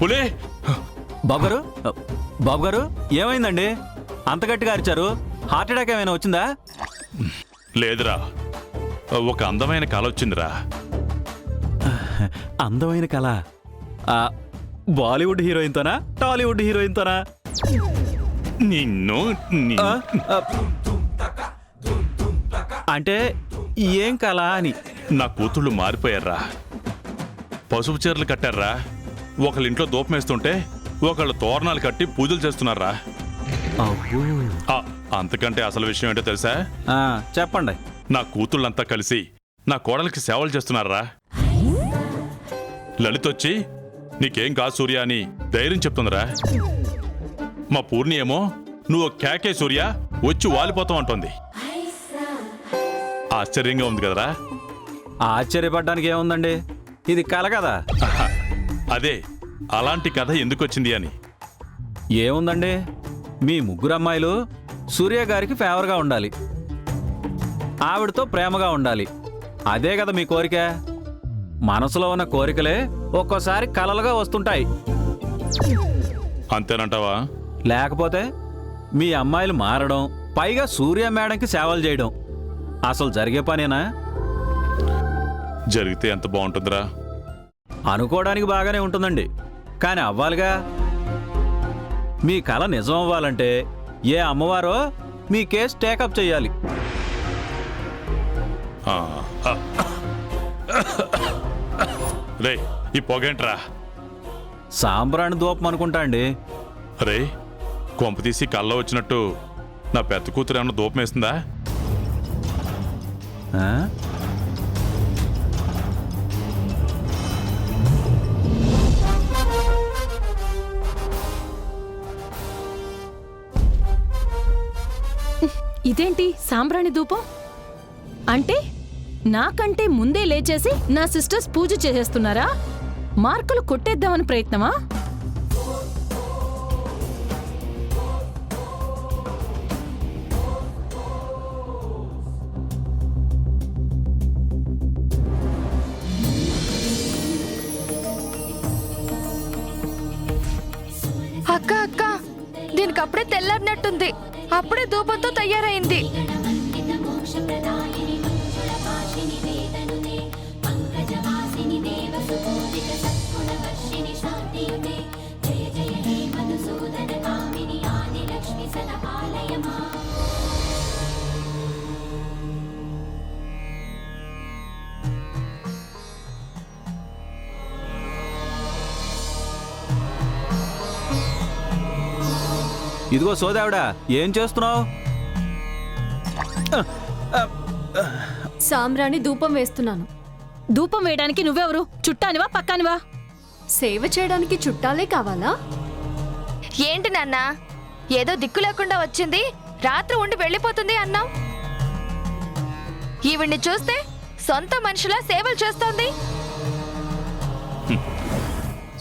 పులి బాబు గారు ఏమైందండి? అంత గట్టిగా అరిచారు. హార్ట్ అటాక్ ఏమైనా వచ్చిందా? లేదురా, ఒక అందమైన కళ వచ్చిందిరా. అందమైన కళ? బాలీవుడ్ హీరోయిన్తోనా, టాలీవుడ్ హీరోయిన్తోనా? నిన్ను అంటే ఏం కళ అని. నా కూతుళ్ళు మారిపోయారా. పసుపు చీరలు కట్టారా. ఒకళ్ళింట్లో దూపం వేస్తుంటే ఒకళ్ళు తోరణాలు కట్టి పూజలు చేస్తున్నారా. అంతకంటే అసలు విషయం ఏంటో తెలుసా? చెప్పండి. నా కూతుళ్ళంతా కలిసి నా కోడలికి సేవలు చేస్తున్నారా. లలితొచ్చి నీకేం కాదు సూర్య అని ధైర్యం చెప్తుందిరా. మా పూర్ణి ఏమో నువ్వు కేకే సూర్య వచ్చి వాలిపోతాం అంటోంది. ఆశ్చర్యంగా ఉంది కదరా. ఆశ్చర్యపడ్డానికి ఏముందండి, ఇది కళ కదా. అదే అలాంటి కథ ఎందుకొచ్చింది అని. ఏముందండి, మీ ముగ్గురు అమ్మాయిలు సూర్య గారికి ఫేవర్గా ఉండాలి, ఆవిడతో ప్రేమగా ఉండాలి. అదే కదా మీ కోరిక. మనసులో ఉన్న కోరికలే ఒక్కోసారి కలలుగా వస్తుంటాయి. అంతేనంటావా? లేకపోతే మీ అమ్మాయిలు మారడం, పైగా సూర్య మేడంకి సేవలు చేయడం అసలు జరిగే పనేనా? జరిగితే ఎంత బాగుంటుందిరా. అనుకోవడానికి బాగానే ఉంటుందండి, కానీ అవ్వాలిగా. మీ కళ నిజం అవ్వాలంటే ఏ అమ్మవారో మీ కేసు టేకప్ చెయ్యాలి. రే, ఈ పొగేంట్రా? సాంబ్రాణి దూపం అనుకుంటా అండి. రే, కొంప తీసి కళ్ళ వచ్చినట్టు నా పెద్ద కూతురు ఏమన్నా దూపం వేస్తుందా? ఇదేంటి సాంబ్రాణి ధూపం? అంటే నాకంటే ముందే లేచేసి నా సిస్టర్స్ పూజ చేసేస్తున్నారా? మార్కులు కొట్టేద్దామని ప్రయత్నమా? అక్క అక్క, దీనికి అప్పుడే తెల్లారినట్టుంది. అప్పుడే ధూపంతో తయారైంది. ఇదిగో సోదావిడా, ఏం చేస్తున్నావు? సాంబ్రాణి ధూపం వేస్తున్నాను. ధూపం వేయడానికి నువ్వెవరు? చుట్టానివా పక్కానివా? సేవ చేయడానికి చుట్టాలే కావాలా? ఏంటి నాన్న, ఏదో దిక్కు లేకుండా వచ్చింది, రాత్రి ఉండి వెళ్ళిపోతుంది అన్నావు. ఈవిడ్ని చూస్తే సొంత మనుషులా సేవలు చేస్తోంది.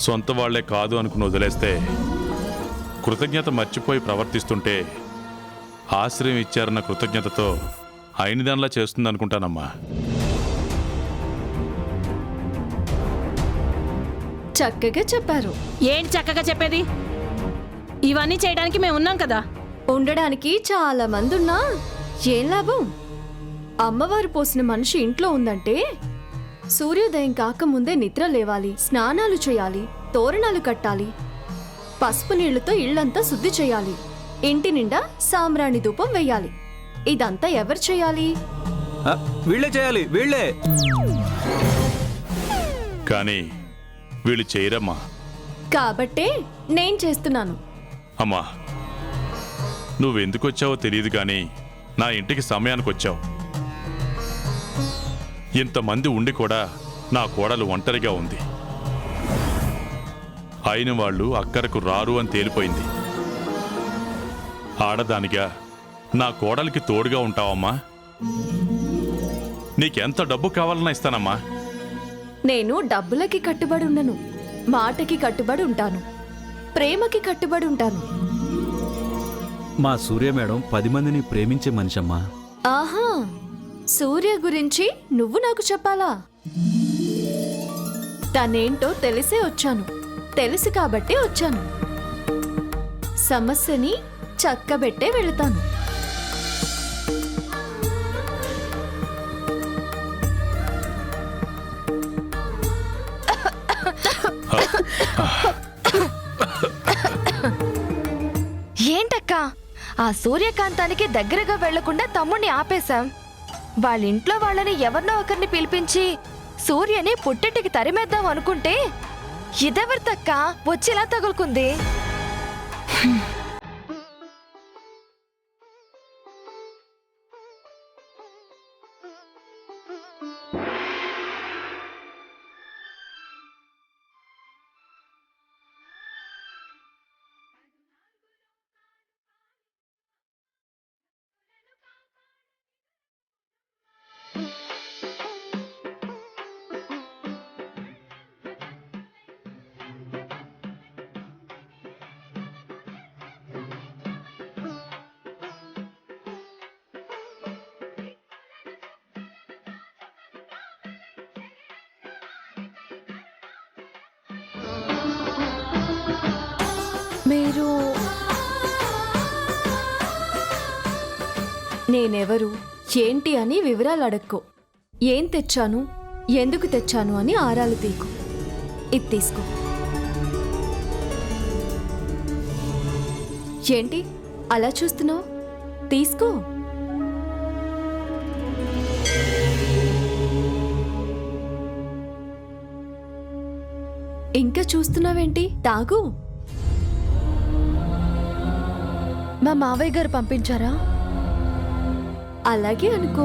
సొంత వాళ్లే కాదు అనుకుని వదిలేస్తే, కృతజ్ఞత మర్చిపోయి ప్రవర్తిస్తుంటే ఆశ్రయం ఇచ్చారన్న కృతజ్ఞతతో అయిన దానిలా చేస్తుంది అనుకుంటానమ్మా. చక్కగా చెప్పారు. ఏంటి చక్కగా చెప్పేది? ఇవన్నీ చేయడానికి మేము ఉన్నాం కదా. ఉండడానికి చాలా మంది ఉన్నా ఏం లాభం? అమ్మవారు పోసిన మనిషి ఇంట్లో ఉందంటే సూర్యోదయం కాకముందే నిద్ర లేవాలి, స్నానాలు చేయాలి, తోరణాలు కట్టాలి, పసుపు నీళ్లతో ఇళ్లంతా శుద్ధి చేయాలి, ఇంటి నిండా సాంబ్రాణి ధూపం వెయ్యాలి. ఇదంతా ఎవరు చేయాలి? వీళ్ళే చేయాలి, వీళ్ళే. కానీ వీళ్ళు చేయరమ్మా. కాబట్టే నేను చేస్తున్నాను. అమ్మా, నువ్వెందుకొచ్చావో తెలియదు కానీ నా ఇంటికి సమయానికి వచ్చావు. ఇంతమంది ఉండి కూడా నా కోడలు ఒంటరిగా ఉంది. అయిన వాళ్ళు అక్కరకు రారు అని తేలిపోయింది. ఆడదానిగా నా కోడలికి తోడుగా ఉంటావమ్మా. నీకెంత డబ్బు కావాలన్నా ఇస్తానమ్మా. నేను డబ్బులకి కట్టుబడి ఉండను, మాటకి కట్టుబడి ఉంటాను, ప్రేమకి కట్టుబడి ఉంటాను. మా సూర్య మేడం 10 మందిని ప్రేమించే మనిషమ్మా. ఆహా, సూర్య గురించి నువ్వు నాకు చెప్పాలా? తనేంటో తెలిసే వచ్చాను. తెలుసు కాబట్టి వచ్చాను. సమస్యని చక్కబెట్టే వెళతాను. ఏంటక్క ఆ సూర్యకాంతానికి దగ్గరగా వెళ్లకుండా తమ్ముణ్ణి ఆపేశాం. వాళ్ళ ఇంట్లో వాళ్ళని ఎవరినో ఒకరిని పిలిపించి సూర్యని పుట్టింటికి తరిమేద్దాం అనుకుంటే ఇదెవరితక్క వచ్చేలా తగులుకుంది. మీరు నేనెవరు ఏంటి అని వివరాలు అడక్కో. ఏం తెచ్చాను, ఎందుకు తెచ్చాను అని ఆరాలు తీకు. ఇది తీసుకో. ఏంటి అలా చూస్తున్నావు? తీసుకో. ఇంకా చూస్తున్నావేంటి? తాగు. మా మావయ్య గారు పంపించారా? అలాగే అనుకో.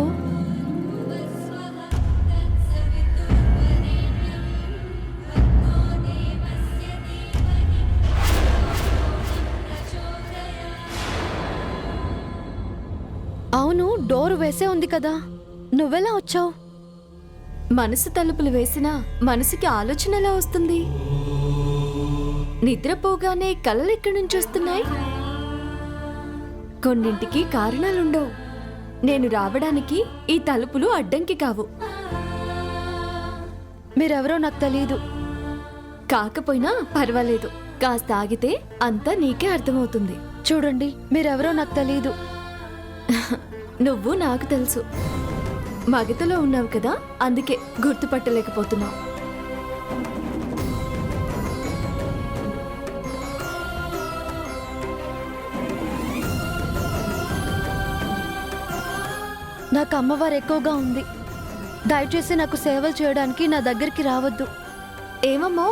అవును, డోర్ వేసే ఉంది కదా, నువ్వెలా వచ్చావు? మనసు తలుపులు వేసినా మనసుకి ఆలోచన ఎలా వస్తుంది? నిద్రపోగానే కలలు ఎక్కడి నుంచి వస్తున్నాయి? కొన్నింటికి కారణాలుండవు. నేను రావడానికి ఈ తలుపులు అడ్డంకి కావు. మీరెవరో నాకు తెలియదు. కాకపోయినా పర్వాలేదు, కాస్త ఆగితే అంతా నీకే అర్థమవుతుంది. చూడండి, మీరెవరో నాకు తెలియదు. నువ్వు నాకు తెలుసు. మగతలో ఉన్నావు కదా, అందుకే గుర్తుపట్టలేకపోతున్నావు. నాకు అమ్మవారు ఎక్కువగా ఉంది. దయచేసి నాకు సేవలు చేయడానికి నా దగ్గరికి రావద్దు. ఏమమ్మో,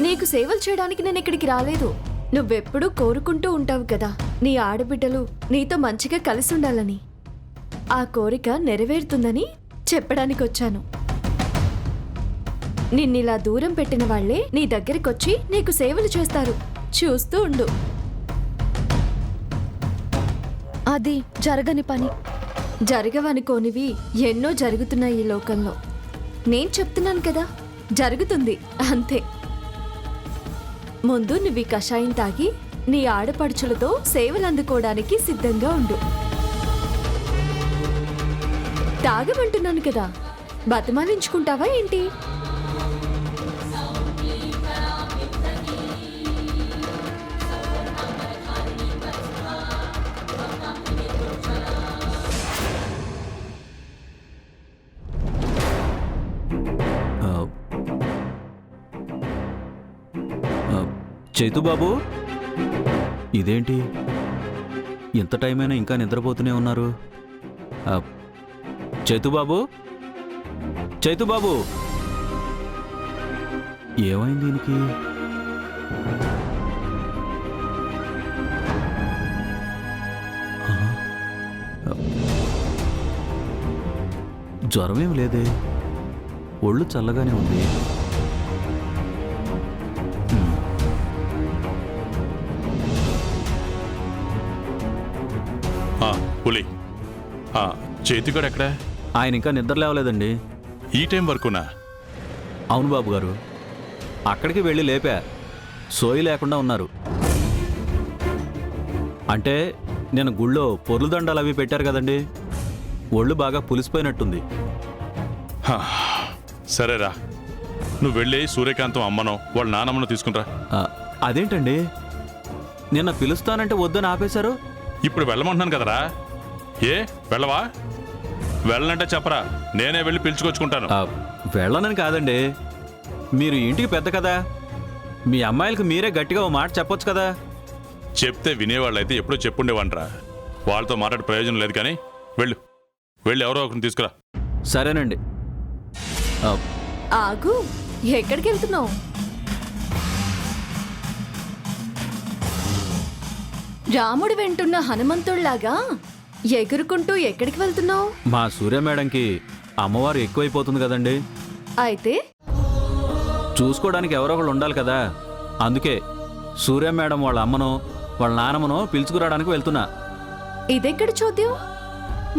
నీకు సేవలు చేయడానికి నేను ఇక్కడికి రాలేదు. నువ్వెప్పుడూ కోరుకుంటూ ఉంటావు కదా, నీ ఆడబిడ్డలు నీతో మంచిగా కలిసి ఉండాలని. ఆ కోరిక నెరవేరుతుందని చెప్పడానికి వచ్చాను. నిన్నిలా దూరం పెట్టిన వాళ్లే నీ దగ్గరికొచ్చి నీకు సేవలు చేస్తారు. చూస్తూ ఉండు. అది జరగని పని. జరగవనుకోనివి ఎన్నో జరుగుతున్నాయి ఈ లోకంలో. నేను చెప్తున్నాను కదా, జరుగుతుంది అంతే. ముందు నువ్వు ఈ కషాయం తాగి నీ ఆడపడుచులతో సేవలు అందుకోవడానికి సిద్ధంగా ఉండు. తాగమంటున్నాను కదా, బతిమాలించుకుంటావా ఏంటి? చైతుబాబు, ఇదేంటి ఎంత టైం అయినా ఇంకా నిద్రపోతూనే ఉన్నారు? చైతుబాబు, చైతుబాబు, ఏమైంది దీనికి? జ్వరం ఏం లేదే, ఒళ్ళు చల్లగానే ఉంది. పులి, చేతిగాడు ఎక్కడ? ఆయన ఇంకా నిద్ర లేవలేదండి. ఈ టైం వరకునా? అవును బాబు గారు, అక్కడికి వెళ్ళి లేపా, సోయి లేకుండా ఉన్నారు. అంటే నేను గుళ్ళో పొర్లు దండాలు అవి పెట్టారు కదండి, ఒళ్ళు బాగా పులిసిపోయినట్టుంది. సరేరా, నువ్వు వెళ్ళి సూర్యకాంతం అమ్మనో వాళ్ళ నానమ్మనో తీసుకునిరా. అదేంటండి నిన్న పిలుస్తానంటే వద్దని ఆపేశారు? ఇప్పుడు వెళ్ళమంటున్నాను కదరా. ఏ వెళ్ళవా? వెళ్ళనంటే చెప్పరా, నేనే వెళ్ళి పిలుచుకొచ్చుకుంటాను. వెళ్ళనని కాదండి, మీరు ఇంటికి పెద్ద కదా, మీ అమ్మాయిలకు మీరే గట్టిగా ఓ మాట చెప్పొచ్చు కదా. చెప్తే వినేవాళ్ళైతే ఎప్పుడో చెప్పుండేవాడ్రా. వాళ్ళతో మాట్లాడే ప్రయోజనం లేదు. కానీ వెళ్ళు, వెళ్ళి ఎవరో ఒకరిని తీసుకురా. సరేనండి. ఆగు, ఎక్కడికి వెళ్తున్నావు? రాముడు వెంటున్న హనుమంతుడిలాగా ఎగురుకుంటూ ఎక్కడికి వెళ్తున్నావు? మా సూర్య మేడంకి అమ్మవారు ఎక్కువైపోతుంది కదండి, అయితే చూసుకోవడానికి ఎవరో ఒకళ్ళు ఉండాలి కదా. అందుకే సూర్య మేడం వాళ్ళ అమ్మనో వాళ్ళ నానమ్మనో పిలుచుకురావడానికి వెళ్తున్నా. ఇదెక్కడ చూద్దాం?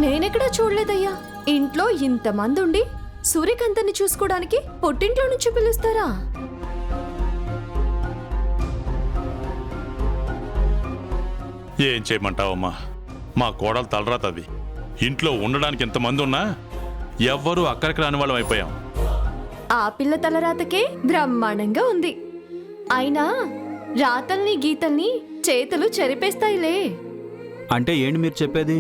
నేనెక్కడా చూడలేదయ్యా. ఇంట్లో ఇంతమంది ఉండి సూర్యకాంతాన్ని చూసుకోవడానికి పుట్టింట్లో నుంచి పిలుస్తారా? ఏం చేయమంటావమ్మా, మా కోడలు తలరాతది. ఇంట్లో ఉండడానికి ఎంతమంది ఉన్నా ఎవ్వరూ అక్కడికి రాని వాళ్ళం అయిపోయాం. ఆ పిల్ల తలరాతకే బ్రహ్మాండంగా ఉంది. అయినా రాతల్ని గీతల్ని చేతులు చెరిపేస్తాయిలే. అంటే ఏంటి మీరు చెప్పేది?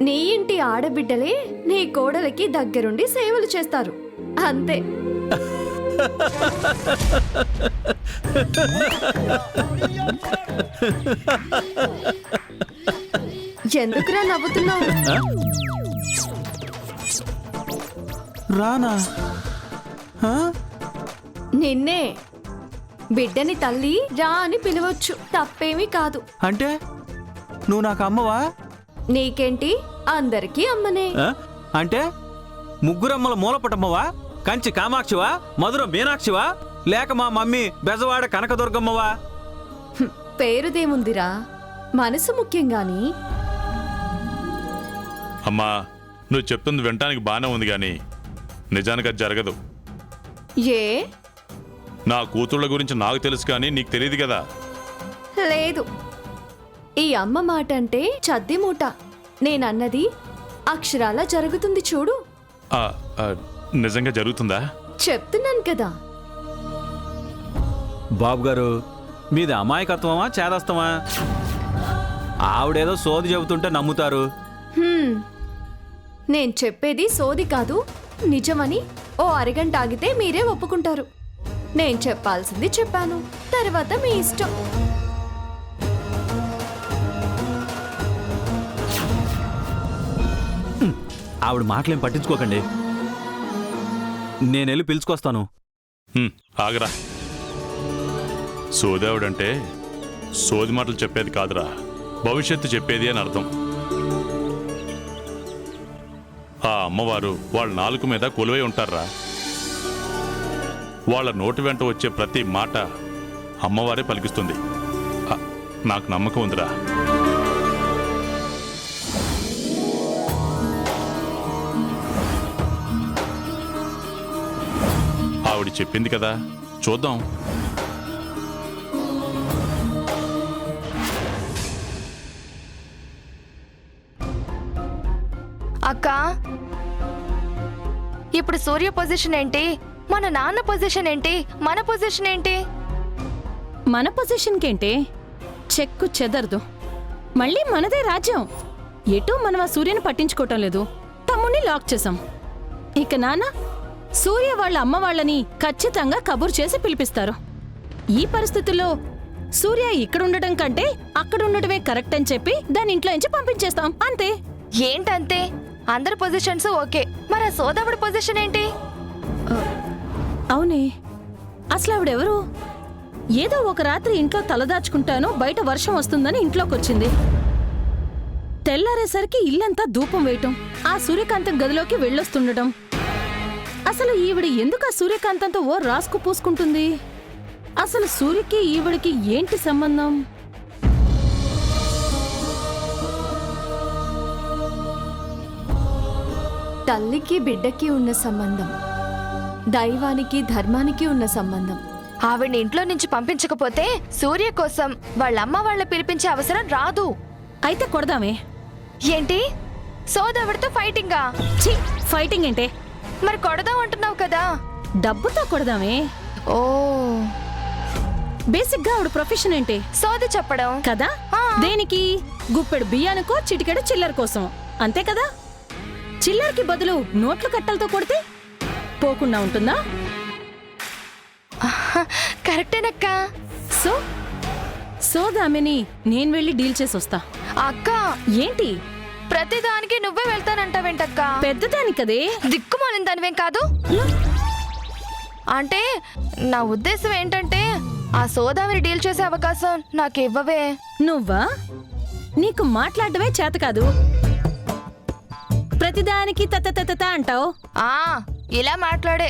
నీ ఇంటి ఆడబిడ్డలే నీ కోడలికి దగ్గరుండి సేవలు చేస్తారు, అంతే. ఎందుకురా నవ్వుతున్నావు? రానా? నిన్నే. బిడ్డని తల్లి రా అని పిలవచ్చు, తప్పేమీ కాదు. అంటే నువ్వు నాకు అమ్మవా? నీకేంటి, అందరికీ అమ్మనే. అంటే ముగ్గురమ్మల మూలపటమ్మవా? కంచి కామాక్షివా? మధుర మీనాక్షివా? లేక మా మమ్మీ బెజవాడ కనకదుర్గమ్మవా? పేరుదేముందిరా, మనసు ముఖ్యం గాని. అమ్మా, నువ్వు చెప్తుంది వినటానికి బాగానే ఉంది, కానీ నిజానికి అది జరగదు. ఏ? నా కూతుళ్ళ గురించి నాకు తెలుసు, కానీ నీకు తెలియదు కదా. లేదు, ఈ అమ్మ మాట అంటే చద్ది మూట. నేనన్నది అక్షరాలా జరుగుతుంది చూడు. ఆ, ఆ, నిజంగా జరుగుతుందా? చెప్తున్నాను కదా. బాబు గారు, మీది అమాయకత్వమా చేదస్తమా? ఆవిడేదో సోది చెబుతుంటే నమ్ముతారు. నేను చెప్పేది సోది కాదు, నిజమని ఓ అరగంట ఆగితే మీరే ఒప్పుకుంటారు. నేను చెప్పాల్సింది చెప్పాను, తర్వాత మీ ఇష్టం. ఆవిడ మాటలేం పట్టించుకోకండి, నేను వెళ్ళి పిలుచుకొస్తాను. ఆగరా. సోదావుడంటే సోది మాటలు చెప్పేది కాదురా, భవిష్యత్తు చెప్పేది అని అర్థం. ఆ అమ్మవారు వాళ్ళ నాలుక మీద కొలువై ఉంటారా. వాళ్ళ నోటి వెంట వచ్చే ప్రతి మాట అమ్మవారే పలికిస్తుంది. నాకు నమ్మకం ఉందిరా. ఆవిడ చెప్పింది కదా, చూద్దాం. అక్క, ఇప్పుడు సూర్య పొజిషన్ ఏంటి? మన నాన్న పొజిషన్ ఏంటి? మన పొజిషన్ ఏంటి? మన పొజిషన్కేంటే చెక్కు చెదరదు. మళ్ళీ మనదే రాజ్యం. ఎటూ మనం ఆ సూర్యని పట్టించుకోవటం లేదు. తమ్ముణ్ణి లాక్ చేసాం. ఇక నాన్న సూర్య వాళ్ళ అమ్మ వాళ్ళని ఖచ్చితంగా కబురు చేసి పిలిపిస్తారు. ఈ పరిస్థితుల్లో సూర్య ఇక్కడుండటం కంటే అక్కడుండటమే కరెక్ట్ అని చెప్పి దాని ఇంట్లో నుంచి పంపించేస్తాం, అంతే. ఏంటంతే? అందరి పొజిషన్స్ ఓకే, మరి ఆ సోదవుడి పొజిషన్ ఏంటి? అవునే, అసలు ఆవిడెవరు? ఏదో ఒక రాత్రి ఇంట్లో తలదాచుకుంటాను, బయట వర్షం వస్తుందని ఇంట్లోకొచ్చింది. తెల్లారేసరికి ఇల్లంతా ధూపం వేయటం, ఆ సూర్యకాంతం గదిలోకి వెళ్ళొస్తుండటం. అసలు ఈవిడ ఎందుకు ఆ సూర్యకాంతంతో ఓ రాసుకు పూసుకుంటుంది? అసలు సూర్యకి ఈవిడికి ఏంటి సంబంధం? తల్లికి బిడ్డకి ఉన్న సంబంధం, దైవానికి ధర్మానికి ఉన్న సంబంధం. ఆవిడ్ని ఇంట్లో నుంచి పంపించకపోతే సూర్య కోసం వాళ్ళ అమ్మ వాళ్ళ పిలిపించే అవసరం రాదు. అయితే కొడదామే. ఏంటి, సోదవుడితో ఫైటింగా? ఛీ, ఫైటింగ్ ఏంటే? మరి కొడదాం అంటున్నావు కదా. డబ్బుతో కొడదామే. ఓ బేసిక్ గా ఆవిడ ప్రొఫెషన్ ఏంటి సోది చెప్పడం కదా? దేనికి? గుప్పెడు బియ్యానికో చిటికెడు చిల్లర కోసం, అంతే కదా? చిల్లరకి బదులు నోట్ల కట్టలతో కొడితే పోకుండా ఉంటుందా? కరెక్టేనక్క. సో సోదామిని నేను వెళ్ళి డీల్ చేసి వస్తా. అక్క ఏంటి ప్రతిదానికి నువ్వే వెళ్తానంటావేంటక్క? పెద్దదాని కదే. దిక్కుమాలిన దానివేం కాదు. అంటే నా ఉద్దేశం ఏంటంటే ఆ సోదామిని డీల్ చేసే అవకాశం నాకు ఇవ్వవే. నువ్వా? నీకు మాట్లాడటమే చేత కాదు, ప్రతిదానికి తత అంటావు. ఆ ఇలా మాట్లాడే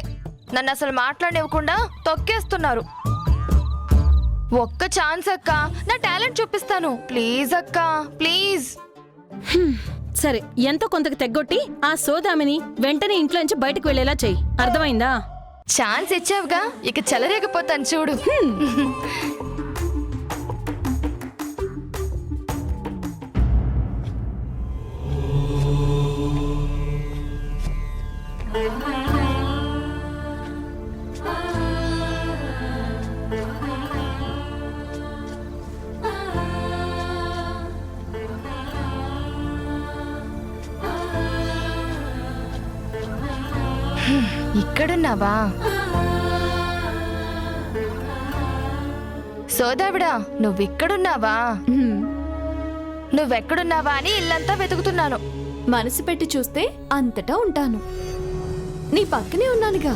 నన్ను అసలు మాట్లాడనివ్వకుండా తొక్కేస్తున్నారు. ఒక్క ఛాన్స్ అక్క, నా టాలెంట్ చూపిస్తాను. ప్లీజ్ అక్క ప్లీజ్. సరే, ఎంతో కొంతకు తెగ్గొట్టి ఆ సోదామిని వెంటనే ఇంట్లోంచి బయటకు వెళ్ళేలా చెయ్యి, అర్థమైందా? ఛాన్స్ ఇచ్చావుగా, ఇక చెలరేగిపోతాను చూడు. ఇక్కడున్నావా సోదావిడా? నువ్విక్కడున్నావా? నువ్వెక్కడున్నావా అని ఇల్లంతా వెతుకుతున్నాను. మనసు పెట్టి చూస్తే అంతటా ఉంటాను. నీ పక్కనే ఉన్నానుగా.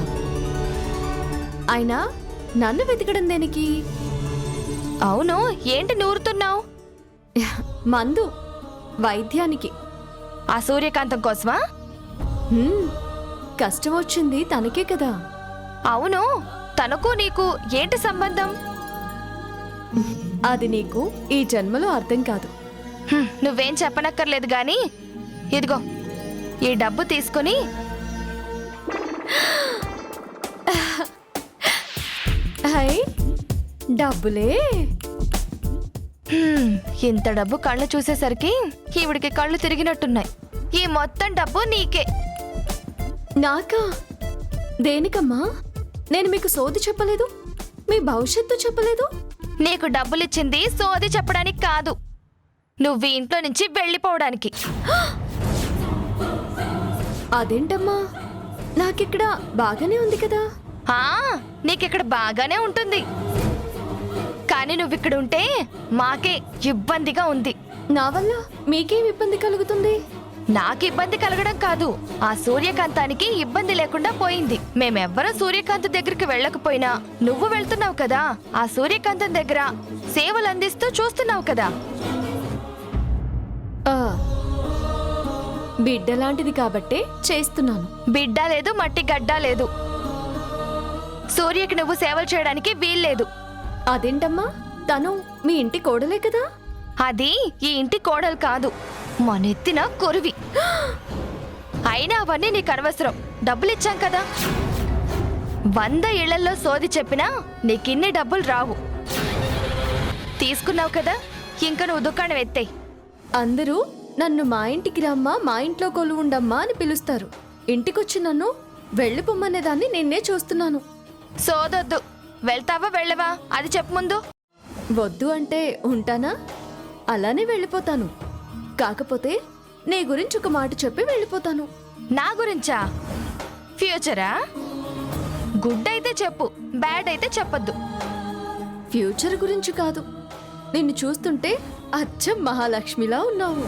అయినా నన్ను వెతకడం దేనికి? అవును, ఏంటి నూరుతున్నావు? మందు, వైద్యానికి. ఆ సూర్యకాంతం కోసమా? హ్మ్, కష్టం వచ్చింది తనకే కదా. అవును, తనకు నీకు ఏంటి సంబంధం? అది నీకు ఈ జన్మలో అర్థం కాదు. నువ్వేం చెప్పనక్కర్లేదు గాని ఇదిగో ఈ డబ్బు తీసుకుని. హై, డబ్బులే. ఇంత డబ్బు కళ్ళు చూసేసరికి ఈవిడికి కళ్ళు తిరిగినట్టున్నాయి. ఈ మొత్తం డబ్బు నీకే. నాకా? దేనికమ్మా? నేను మీకు సోది చెప్పలేదు, మీ భవిష్యత్తు చెప్పలేదు. నీకు డబ్బులిచ్చింది సోది చెప్పడానికి కాదు, నువ్వు ఈ ఇంట్లో నుంచి వెళ్ళిపోవడానికి. అదేంటమ్మా, నాకిక్కడ బాగానే ఉంది కదా. ఆ, నీకిక్కడ బాగానే ఉంటుంది, కానీ నువ్విక్కడ ఉంటే మాకే ఇబ్బందిగా ఉంది. నా వల్ల మీకేం ఇబ్బంది కలుగుతుంది? నాకు ఇబ్బంది కలగడం కాదు, ఆ సూర్యకాంతానికి ఇబ్బంది లేకుండా పోయింది. మేమెవ్వరూ సూర్యకాంత్ దగ్గరికి వెళ్ళకపోయినా నువ్వు వెళ్తున్నావు కదా, ఆ సూర్యకాంతం దగ్గర సేవలు అందిస్తూ చూస్తున్నావు కదా. ఆ, బిడ్డ లాంటిది కాబట్టే చేస్తున్నాను. బిడ్డ లేదు, మట్టి గడ్డ లేదు. సూర్యకి నువ్వు సేవలు చేయడానికి వీల్లేదు. అదేంటమ్మా, తను మీ ఇంటి కోడలే కదా. అది ఈ ఇంటి కోడలు కాదు, మనెత్తిన కొరివి. అయినా అవన్నీ నీకు అనవసరం, డబ్బులిచ్చాం కదా. 100 ఇళ్లలో సోది చెప్పినా నీకిన్ని డబ్బులు రావు. తీసుకున్నావు కదా, ఇంకా నువ్వు దుకాణం ఎత్తేయ్. అందరూ నన్ను మా ఇంటికి రమ్మా, మా ఇంట్లో కొలువుండమ్మా అని పిలుస్తారు. ఇంటికొచ్చి నన్ను వెళ్ళిపోమ్మనేదాన్ని నిన్నే చూస్తున్నాను. సోదొద్దు. వెళ్తావా వెళ్ళవా అది చెప్పు ముందు. వద్దు అంటే ఉంటానా? అలానే వెళ్ళిపోతాను. కాకపోతే నీ గురించి ఒక మాట చెప్పి వెళ్ళిపోతాను. నా గురించా? ఫ్యూచరా? గుడ్ అయితే చెప్పు, బ్యాడ్ అయితే చెప్పొద్దు. ఫ్యూచర్ గురించి కాదు, నిన్ను చూస్తుంటే అచ్చం మహాలక్ష్మిలా ఉన్నావు.